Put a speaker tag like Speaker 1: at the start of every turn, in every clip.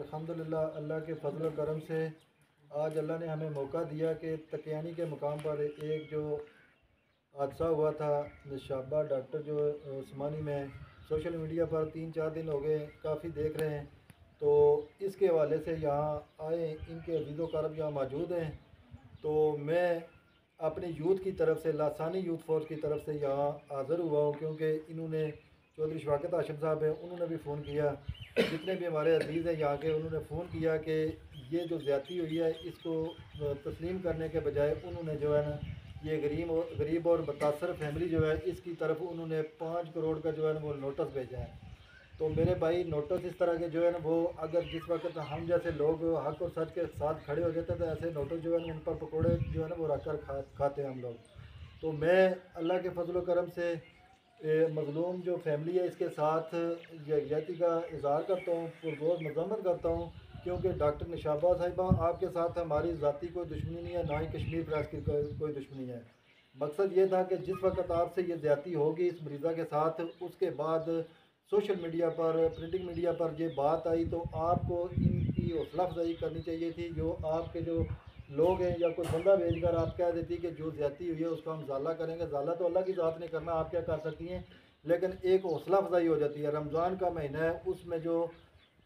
Speaker 1: अल्हम्दुलिल्लाह अल्लाह के फजल व करम से आज अल्लाह ने हमें मौका दिया कि तकियानी के मुकाम पर एक जो हादसा हुआ था निशाबा डॉक्टर जो उस्मानी में सोशल मीडिया पर 3-4 दिन हो गए काफ़ी देख रहे हैं, तो इसके हवाले से यहाँ आए इनके अजीज़ व करब यहाँ मौजूद हैं। तो मैं अपनी यूथ की तरफ से लासानी यूथ फोर्स की तरफ से यहाँ हाज़िर हुआ हूँ, क्योंकि इन्होंने चौधरी शवाकत हाशिम साहब हैं, उन्होंने भी फ़ोन किया, जितने भी हमारे अजीज़ हैं यहाँ के, उन्होंने फ़ोन किया कि ये जो ज़्यादती हुई है इसको तस्लीम करने के बजाय उन्होंने जो है ना ये गरीब और मुतासर फैमिली जो है इसकी तरफ उन्होंने 5 करोड़ का जो है ना वो नोटिस भेजा है। तो मेरे भाई नोटिस इस तरह के जो है ना वो अगर जिस वक्त हम जैसे लोग हक और सच के साथ खड़े हो जाते हैं तो ऐसे नोटिस जो है ना उन पर पकौड़े जो है ना वो रख कर खाते हैं हम लोग। तो मैं अल्लाह के फजल करम से मज़लूम जो फैमिली है इसके साथ यकजहती का इज़हार करता हूँ, पुरजोर मज़म्मत करता हूँ, क्योंकि डॉक्टर निशाबा साहिबा आपके साथ हमारी ज़ाती कोई दुश्मनी नहीं है, ना ही कश्मीर प्रेस की कोई दुश्मनी है। मकसद ये था कि जिस वक्त आपसे ये ज़्यादती होगी इस मरीज़ा के साथ, उसके बाद सोशल मीडिया पर प्रिंटिंग मीडिया पर ये बात आई तो आपको इनकी हौसला अफजाई करनी चाहिए थी। जो आपके जो लोग हैं या कोई बंदा भेजकर आप कह देती कि जो ज़्यादती हुई है उसका हम ज़ाला करेंगे। ज़ाला तो अल्लाह की ज़ात ने करना, आप क्या कर सकती हैं, लेकिन एक हौसला अफजाई हो जाती है। रमज़ान का महीना है, उसमें जो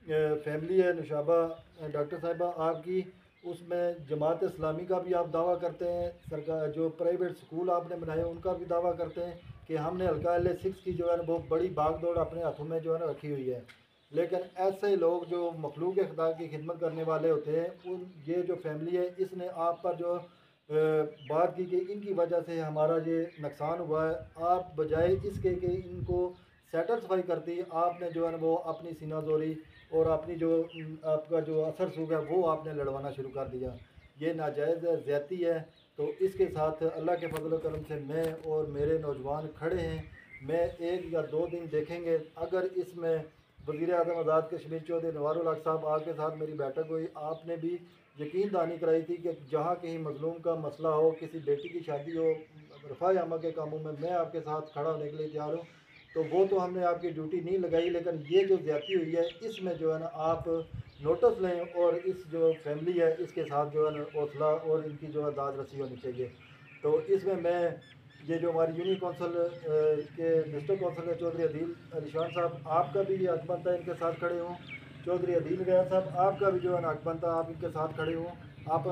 Speaker 1: फैमिली है निशाबा डॉक्टर साहिबा आपकी, उसमें जमात इस्लामी का भी आप दावा करते हैं, सरकार जो प्राइवेट स्कूल आपने बनाए उनका भी दावा करते हैं कि हमने हल्का L6 की जो है ना बहुत बड़ी भाग दौड़ अपने हाथों में जो है ना रखी हुई है। लेकिन ऐसे लोग जो मखलूक खुदा की खिदमत करने वाले होते हैं, उन ये जो फैमिली है इसने आप पर जो बात की कि इनकी वजह से हमारा ये नुकसान हुआ है, आप बजाय इसके कि इनको सेटिस्फाई करती, आपने जो है ना वो अपनी सीनाजोरी और अपनी जो आपका जो असर सूख है वो आपने लड़वाना शुरू कर दिया। ये नाजायज़ है, ज़्यादती है। तो इसके साथ अल्लाह के फजल करम से मैं और मेरे नौजवान खड़े हैं। मैं 1 या 2 दिन देखेंगे, अगर इसमें वज़ीर-ए-आज़म आज़ाद कश्मीर चौधरी नवारुल हक साहब आपके साथ मेरी बैठक हुई, आपने भी यकीन दहानी कराई थी कि जहाँ कहीं मज़लूम का मसला हो, किसी बेटी की शादी हो, रफ़ा अमा के कामों में मैं आपके साथ खड़ा होने के लिए तैयार हूँ। तो वो तो हमने आपकी ड्यूटी नहीं लगाई, लेकिन ये जो ज़्यादती हुई है इसमें जो है ना आप नोटिस लें और इस जो फैमिली है इसके साथ जो है ना हौसला और इनकी जो है दाद रसी होनी चाहिए। तो इसमें मैं ये जो हमारी यूनियन कौंसिल के डिस्ट्रिक्ट कौंसिल है चौधरी अदील अलीशान साहब, आपका भी ये हक बनता है इनके साथ खड़े हों। चौधरी अदील गया साहब, आपका भी जो है ना हक बनता है आप इनके साथ खड़े हों। आप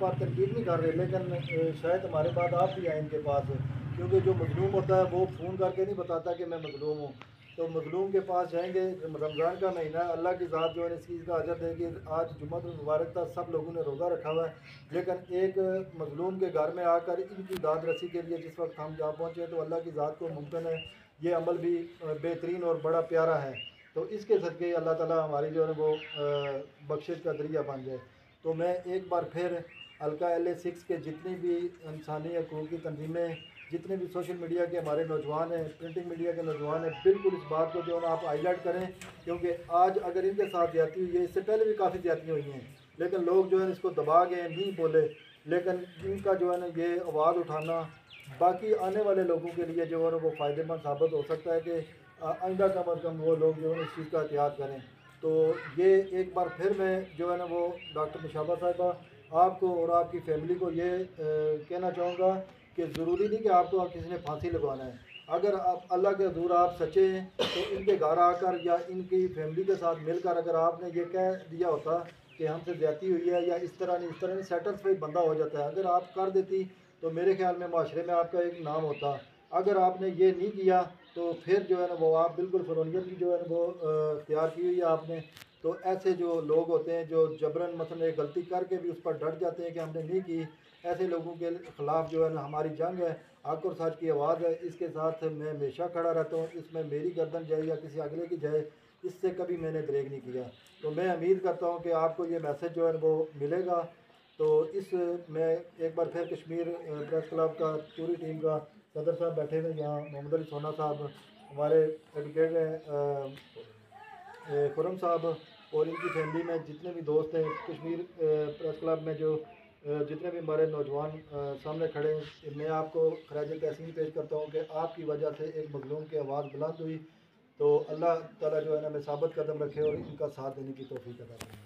Speaker 1: पर तनकीद नहीं कर रहे, लेकिन शायद हमारे बाद आप भी आए इनके पास, क्योंकि जो मज़लूम होता है वो फ़ोन करके नहीं बताता कि मैं मज़लूम हूँ। तो मज़लूम के पास जाएंगे। रमज़ान का महीना है, अल्लाह की ज़ात जो है इस चीज़ का अजर देगी। आज जुम्मतुल मुबारक था, सब लोगों ने रोज़ा रखा हुआ है, लेकिन एक मज़लूम के घर में आकर इनकी दाद रसी के लिए जिस वक्त हम जा पहुँचे तो अल्लाह की ज़ात को मुमकिन है ये अमल भी बेहतरीन और बड़ा प्यारा है। तो इसके सदक़े अल्लाह ताला हमारी जो है वो बख्शिश का ज़रिया बन जाए। तो मैं एक बार फिर हल्का L6 के जितनी भी इंसानी हकूक़ की तंजीमें, जितने भी सोशल मीडिया के हमारे नौजवान हैं, प्रिंटिंग मीडिया के नौजवान हैं, बिल्कुल इस बात को जो है आप हाईलाइट करें, क्योंकि आज अगर इनके साथ ज़्यादती हुई है, इससे पहले भी काफ़ी ज़्यादतियाँ हुई हैं, लेकिन लोग जो है इसको दबा गए, नहीं बोले। लेकिन इनका जो है ना ये आवाज़ उठाना बाकी आने वाले लोगों के लिए जो है ना वो फ़ायदेमंद साबित हो सकता है कि आइंदा कम अज़ कम वो लोग जो है इस चीज़ का एहतियात करें। तो ये एक बार फिर मैं जो है ना वो डॉक्टर निशाबा साहिबा आपको और आपकी फैमिली को ये कहना चाहूँगा कि ज़रूरी नहीं कि आपको किसी ने फांसी लगवाना है। अगर आप अल्लाह के हज़ूर आप सच्चे हैं तो इनके घर आकर या इनकी फैमिली के साथ मिलकर अगर आपने ये कह दिया होता कि हमसे ज़्यादती हुई है या इस तरह नहीं सेटिस्फाई बंदा हो जाता है, अगर आप कर देती तो मेरे ख्याल में माशरे में आपका एक नाम होता। अगर आपने ये नहीं किया तो फिर जो है ना वो आप बिल्कुल फ़रौनियत की जो है ना वो इख्तियार की हुई है आपने। तो ऐसे जो लोग होते हैं जो जबरन मसलन एक गलती करके भी उस पर डट जाते हैं कि हमने नहीं की, ऐसे लोगों के ख़िलाफ़ जो है ना हमारी जंग है, हक और सच की आवाज़ है, इसके साथ मैं हमेशा खड़ा रहता हूँ। इसमें मेरी गर्दन जाए या किसी अगले की जाए, इससे कभी मैंने दरेग नहीं किया। तो मैं उम्मीद करता हूँ कि आपको ये मैसेज जो है वो मिलेगा। तो इस मैं एक बार फिर कश्मीर प्रेस क्लब का पूरी टीम का सदर साहब बैठे हुए यहाँ, मोहम्मद अली सोना साहब, हमारे एडवोकेट हैं खुरम साहब, और इनकी फैमिली में जितने भी दोस्त हैं कश्मीर प्रेस क्लब में जो जितने भी हमारे नौजवान सामने खड़े हैं, मैं आपको खराज तहसीन पेश करता हूँ कि आपकी वजह से एक मज़लूम की आवाज़ बुलंद हुई। तो अल्लाह ताला जो है ना हमें साबित कदम रखे और इनका साथ देने की तौफीक अता फरमाए।